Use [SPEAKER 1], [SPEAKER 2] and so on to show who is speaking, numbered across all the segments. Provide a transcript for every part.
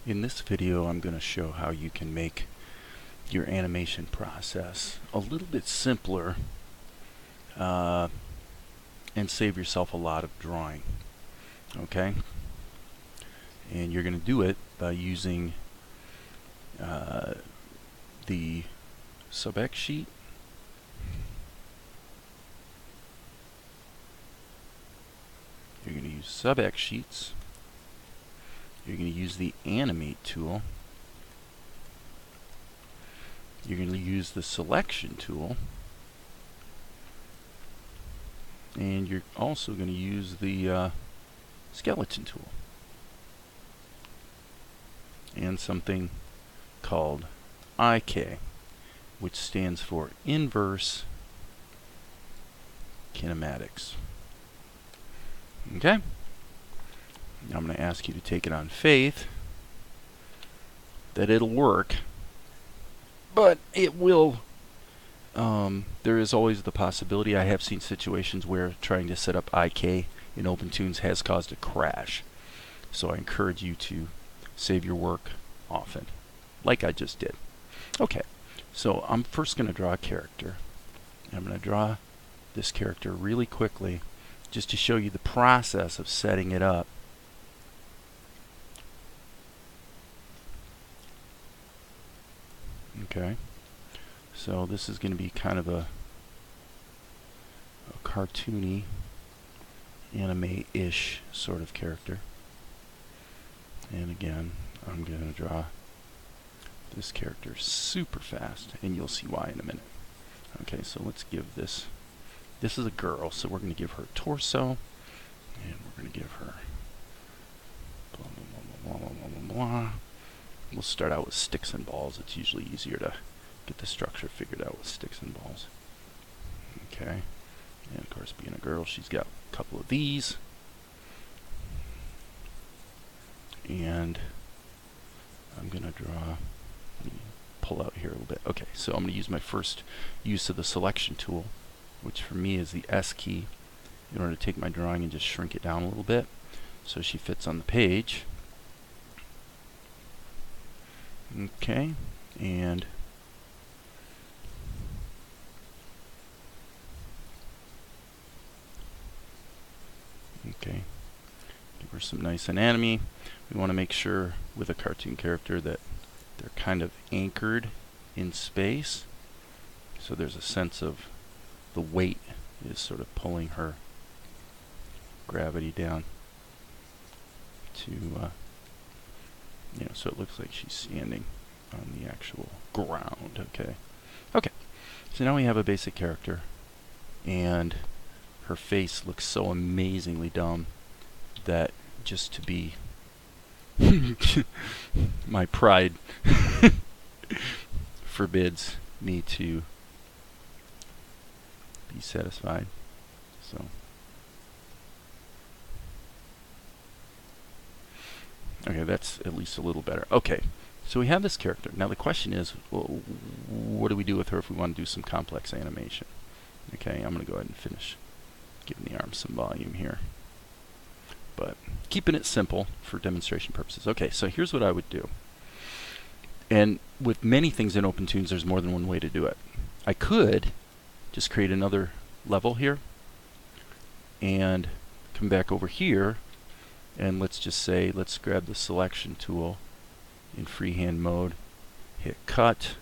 [SPEAKER 1] In this video, I'm going to show how you can make your animation process a little bit simpler and save yourself a lot of drawing. Okay? And you're going to do it by using the sub-X sheet. You're going to use sub-X sheets. You're going to use the animate tool. You're going to use the selection tool. And you're also going to use the skeleton tool. And something called IK, which stands for Inverse Kinematics. Okay? Now I'm going to ask you to take it on faith that it'll work, but it will. There is always the possibility. I have seen situations where trying to set up IK in Opentoonz has caused a crash. So I encourage you to save your work often, like I just did. Okay, so I'm first going to draw a character. I'm going to draw this character really quickly just to show you the process of setting it up. Okay, so this is going to be kind of a cartoony, anime-ish sort of character. And again, I'm going to draw this character super fast, and you'll see why in a minute. Okay, so let's give this is a girl, so we're going to give her a torso, and we're going to give her blah, blah, blah, blah, blah, blah, blah, blah. We'll start out with sticks and balls. It's usually easier to get the structure figured out with sticks and balls. Okay, and of course, being a girl, she's got a couple of these. And I'm going to draw, let me pull out here a little bit. Okay, so I'm going to use my first use of the selection tool, which for me is the S key, in order to take my drawing and just shrink it down a little bit so she fits on the page. Okay, and okay, give her some nice anatomy. We want to make sure with a cartoon character that they're kind of anchored in space, so there's a sense of the weight is sort of pulling her gravity down to so it looks like she's standing on the actual ground. Okay, so now we have a basic character, and her face looks so amazingly dumb that just to be my pride forbids me to be satisfied. So okay, that's at least a little better. Okay, so we have this character. Now the question is, well, what do we do with her if we want to do some complex animation? Okay, I'm going to go ahead and finish giving the arm some volume here, but keeping it simple for demonstration purposes. Okay, so here's what I would do. And with many things in Opentoonz, there's more than one way to do it. I could just create another level here and come back over here, and let's just say, let's grab the selection tool in freehand mode, hit cut,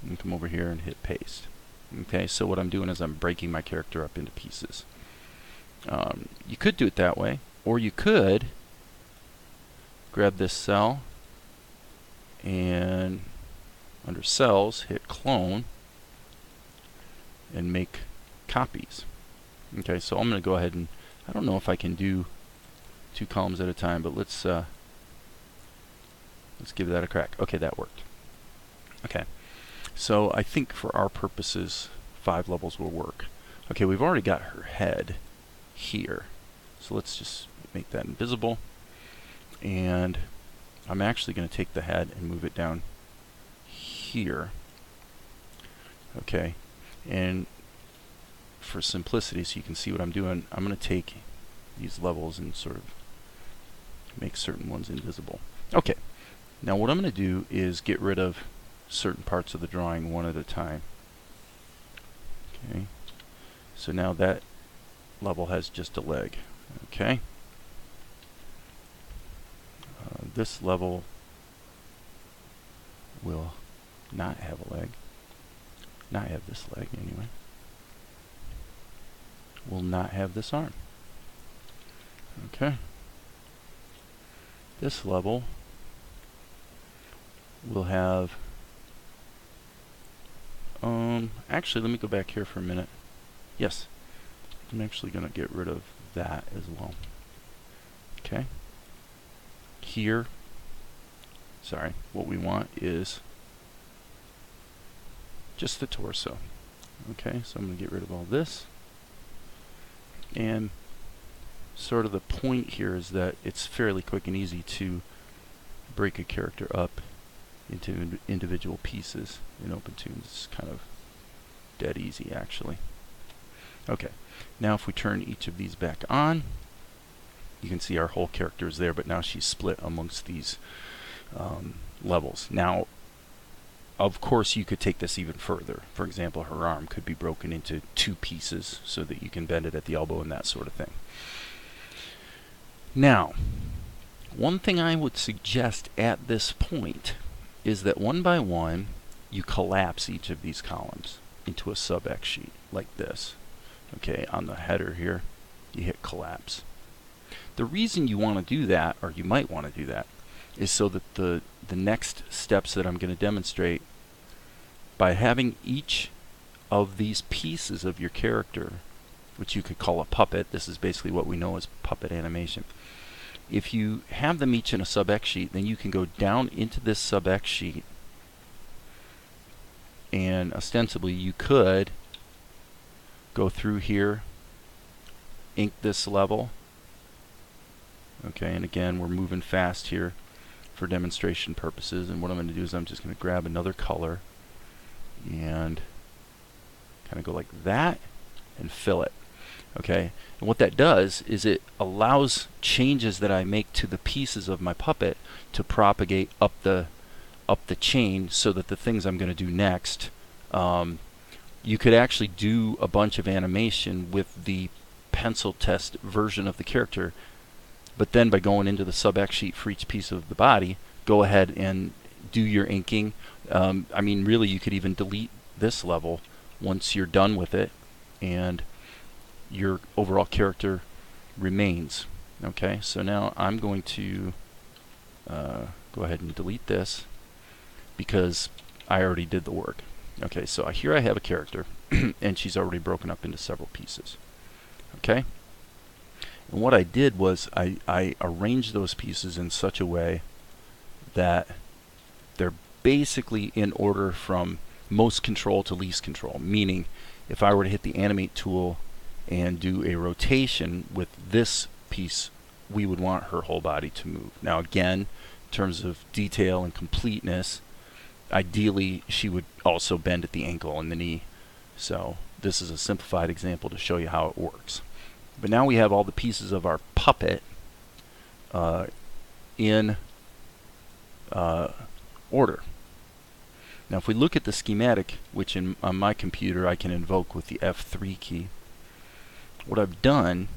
[SPEAKER 1] and come over here and hit paste. Okay, so what I'm doing is I'm breaking my character up into pieces. You could do it that way, or you could grab this cell and under cells hit clone and make copies. Okay, so I'm going to go ahead and, I don't know if I can do 2 columns at a time, but let's give that a crack. Okay, that worked. Okay, so I think for our purposes 5 levels will work. Okay, we've already got her head here, so let's just make that invisible, and I'm actually going to take the head and move it down here. Okay, and for simplicity, so you can see what I'm doing, I'm going to take these levels and sort of make certain ones invisible. Okay, now what I'm going to do is get rid of certain parts of the drawing one at a time. Okay, so now that level has just a leg. Okay, this level will not have a leg, not have this leg anyway, will not have this arm. Okay, this level will have, actually let me go back here for a minute. Yes, I'm actually going to get rid of that as well. Okay, here, sorry, what we want is just the torso. Okay, so I'm going to get rid of all this, and sort of the point here is that it's fairly quick and easy to break a character up into individual pieces in Opentoonz. It's kind of dead easy actually. Okay, now if we turn each of these back on, you can see our whole character is there, but now she's split amongst these levels. Now, of course, you could take this even further. For example, her arm could be broken into 2 pieces so that you can bend it at the elbow and that sort of thing. Now, one thing I would suggest at this point is that one by one, you collapse each of these columns into a sub-X sheet like this. Okay, on the header here, you hit collapse. The reason you want to do that, or you might want to do that, is so that the next steps that I'm going to demonstrate, by having each of these pieces of your character, which you could call a puppet, this is basically what we know as puppet animation. If you have them each in a sub-X sheet, then you can go down into this sub-X sheet, and ostensibly you could go through here, ink this level. Okay, and again, we're moving fast here for demonstration purposes, and what I'm going to do is I'm just going to grab another color and kind of go like that and fill it. Okay, and what that does is it allows changes that I make to the pieces of my puppet to propagate up the chain, so that the things I'm going to do next, you could actually do a bunch of animation with the pencil test version of the character, but then by going into the sub-X sheet for each piece of the body, go ahead and do your inking. I mean, really, you could even delete this level once you're done with it, and your overall character remains. Okay, so now I'm going to go ahead and delete this because I already did the work. Okay, so here I have a character and she's already broken up into several pieces. Okay, and what I did was I arranged those pieces in such a way that they're basically in order from most control to least control, meaning if I were to hit the animate tool and do a rotation with this piece, we would want her whole body to move. Now again, in terms of detail and completeness, ideally she would also bend at the ankle and the knee. So this is a simplified example to show you how it works. But now we have all the pieces of our puppet in order. Now if we look at the schematic, which on my computer I can invoke with the F3 key, what I've done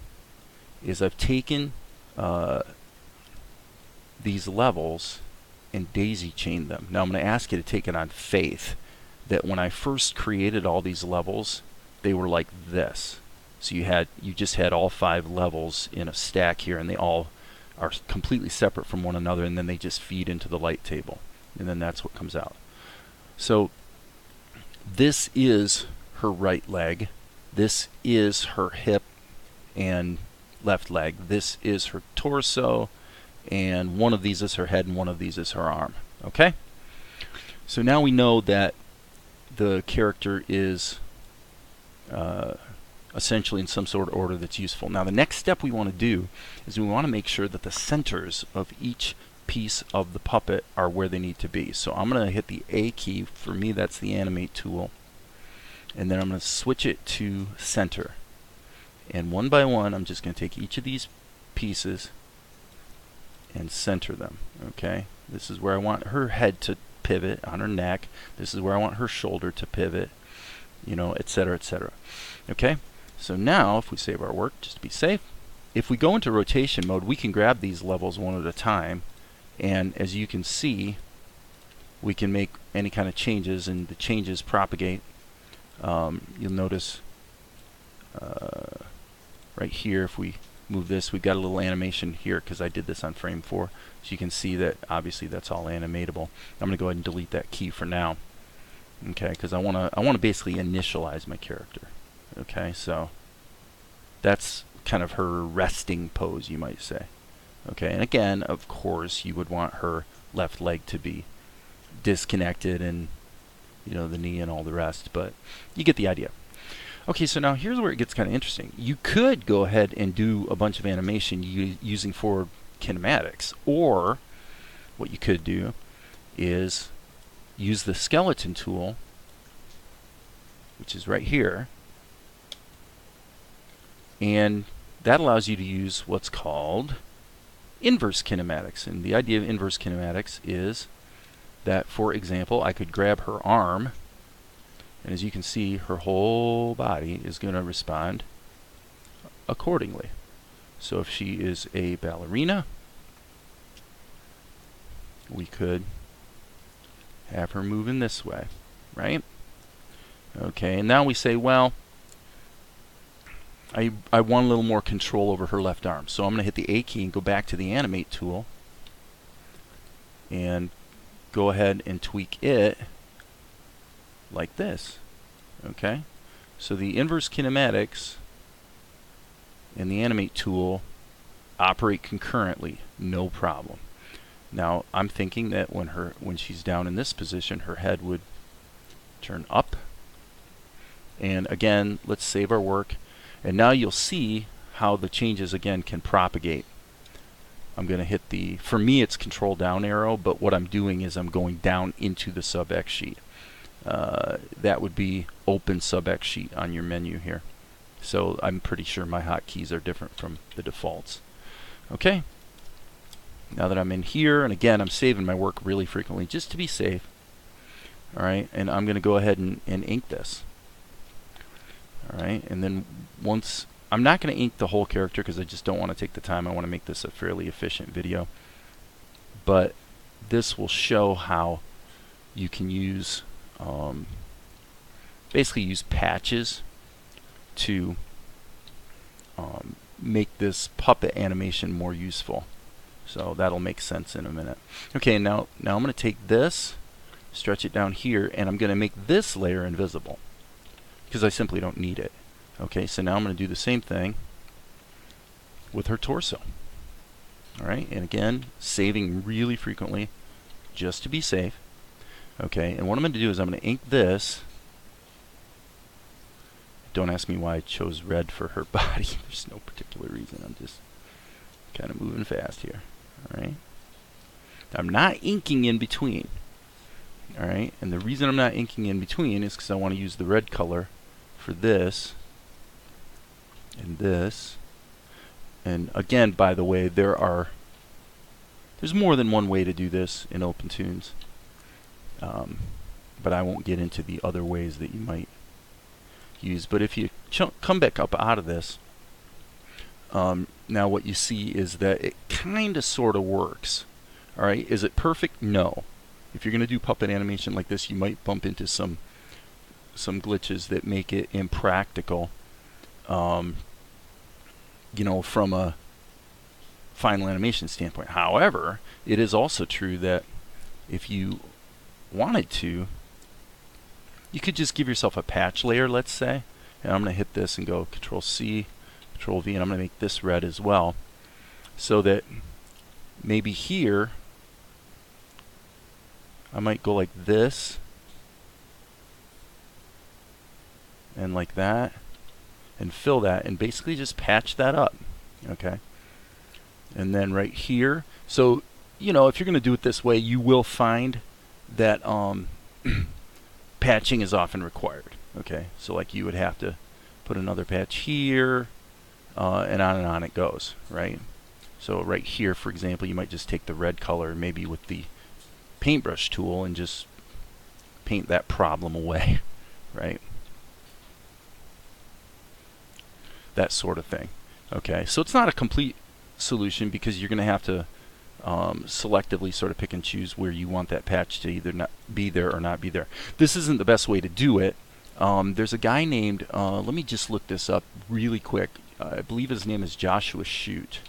[SPEAKER 1] is I've taken these levels and daisy chained them. Now I'm going to ask you to take it on faith that when I first created all these levels, they were like this. So you just had all 5 levels in a stack here, and they all are completely separate from one another, and then they just feed into the light table, and then that's what comes out. So this is her right leg, this is her hip and left leg, this is her torso, and one of these is her head and one of these is her arm. Okay, so now we know that the character is essentially in some sort of order that's useful. Now the next step we want to do is we want to make sure that the centers of each piece of the puppet are where they need to be. So I'm going to hit the A key. For me, that's the animate tool, and then I'm going to switch it to center, and one by one I'm just going to take each of these pieces and center them. Okay, this is where I want her head to pivot on her neck. This is where I want her shoulder to pivot, you know, etc., etc. Okay, so now if we save our work, just to be safe, if we go into rotation mode, we can grab these levels one at a time, and as you can see, we can make any kind of changes, and the changes propagate. You'll notice right here, if we move this, we've got a little animation here because I did this on frame 4. So you can see that obviously that's all animatable. I'm going to go ahead and delete that key for now. Okay, because I want to basically initialize my character. Okay, so that's kind of her resting pose, you might say. Okay, and again, of course, you would want her left leg to be disconnected, and you know, the knee and all the rest, but you get the idea. Okay, so now here's where it gets kind of interesting. You could go ahead and do a bunch of animation using forward kinematics, or what you could do is use the skeleton tool, which is right here, and that allows you to use what's called inverse kinematics. And the idea of inverse kinematics is that, for example, I could grab her arm, and as you can see, her whole body is going to respond accordingly. So if she is a ballerina, we could have her moving this way, right? Okay, and now we say, well, I want a little more control over her left arm. So I'm going to hit the A key and go back to the animate tool and go ahead and tweak it like this. Okay, so the inverse kinematics and the animate tool operate concurrently, no problem. Now I'm thinking that when she's down in this position, her head would turn up. And again, let's save our work, and now you'll see how the changes again can propagate. I'm going to hit the, for me it's control down arrow, but what I'm doing is I'm going down into the sub X sheet. That would be open sub X sheet on your menu here. So I'm pretty sure my hotkeys are different from the defaults. Okay, now that I'm in here, and again I'm saving my work really frequently just to be safe. Alright, and I'm going to go ahead and ink this. Alright, and then once, I'm not going to ink the whole character because I just don't want to take the time. I want to make this a fairly efficient video. But this will show how you can use, basically use patches to make this puppet animation more useful. So that'll make sense in a minute. Okay, now I'm going to take this, stretch it down here, and I'm going to make this layer invisible because I simply don't need it. Okay, so now I'm going to do the same thing with her torso. Alright, and again, saving really frequently just to be safe. Okay, and what I'm going to do is I'm going to ink this. Don't ask me why I chose red for her body. There's no particular reason. I'm just kind of moving fast here. Alright, I'm not inking in between. Alright, and the reason I'm not inking in between is because I want to use the red color for this and this. And again, by the way, there's more than one way to do this in Opentoonz, but I won't get into the other ways that you might use. But if you come back up out of this, now what you see is that it kind of sort of works. Alright, is it perfect? No. If you're going to do puppet animation like this, you might bump into some glitches that make it impractical, you know, from a final animation standpoint. However, it is also true that if you wanted to, you could just give yourself a patch layer, let's say, and I'm going to hit this and go Control C, Control V, and I'm going to make this red as well, so that maybe here I might go like this and like that and fill that and basically just patch that up. Okay, and then right here, so you know, if you're going to do it this way, you will find that patching is often required. Okay, so like you would have to put another patch here, and on it goes, right? So right here, for example, you might just take the red color, maybe with the paintbrush tool, and just paint that problem away, right? That sort of thing. Okay, so it's not a complete solution because you're going to have to selectively sort of pick and choose where you want that patch to either not be there or not be there. This isn't the best way to do it. There's a guy named, let me just look this up really quick. I believe his name is Joshua Shute.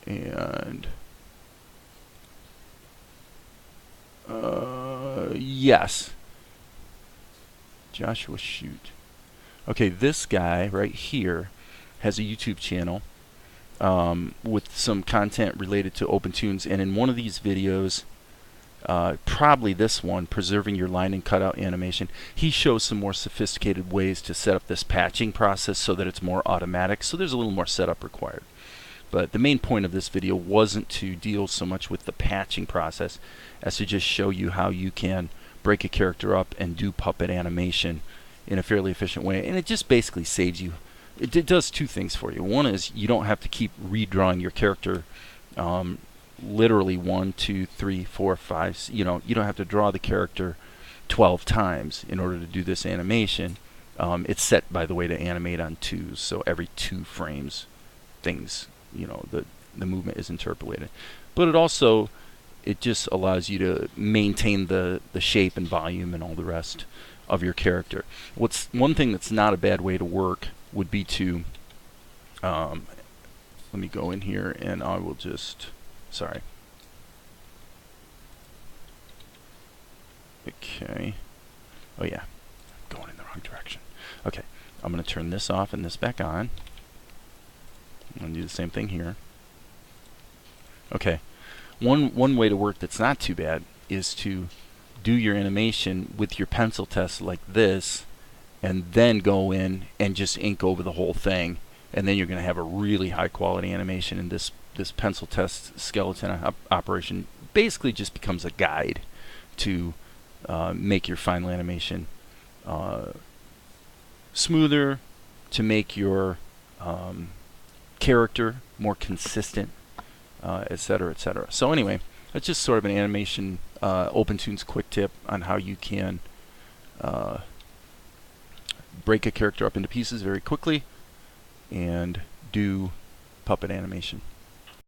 [SPEAKER 1] And yes, Joshua Shute. Okay, this guy right here has a YouTube channel with some content related to Opentoonz, and in one of these videos, probably this one, preserving your line and cutout animation, he shows some more sophisticated ways to set up this patching process so that it's more automatic. So there's a little more setup required. But the main point of this video wasn't to deal so much with the patching process as to just show you how you can break a character up and do puppet animation in a fairly efficient way. And it just basically saves you. It does two things for you. One is you don't have to keep redrawing your character literally 1, 2, 3, 4, 5. You don't have to draw the character 12 times in order to do this animation. It's set, by the way, to animate on 2s, so every 2 frames things, the movement is interpolated. But it just allows you to maintain the shape and volume and all the rest of your character. One thing that's not a bad way to work would be to let me go in here and I will just okay, oh yeah, I'm going in the wrong direction. Okay, I'm going to turn this off and this back on. I'm going to do the same thing here. Okay, one way to work that's not too bad is to do your animation with your pencil test like this, and then go in and just ink over the whole thing, and then you're going to have a really high quality animation. And this pencil test skeleton operation basically just becomes a guide to make your final animation smoother, to make your character more consistent, etc., etc. So anyway, that's just sort of an animation Opentoonz quick tip on how you can break a character up into pieces very quickly and do puppet animation.